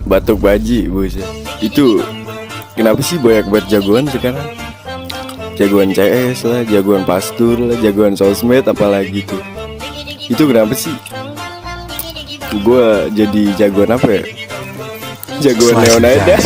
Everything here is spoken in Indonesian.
Batuk baji bos ya. Itu kenapa sih banyak buat jagoan sekarang? Jagoan CS lah, jagoan pastur lah, jagoan sosmed apalagi tuh. Itu kenapa sih? Gua jadi jagoan apa ya? Jagoan Leonida.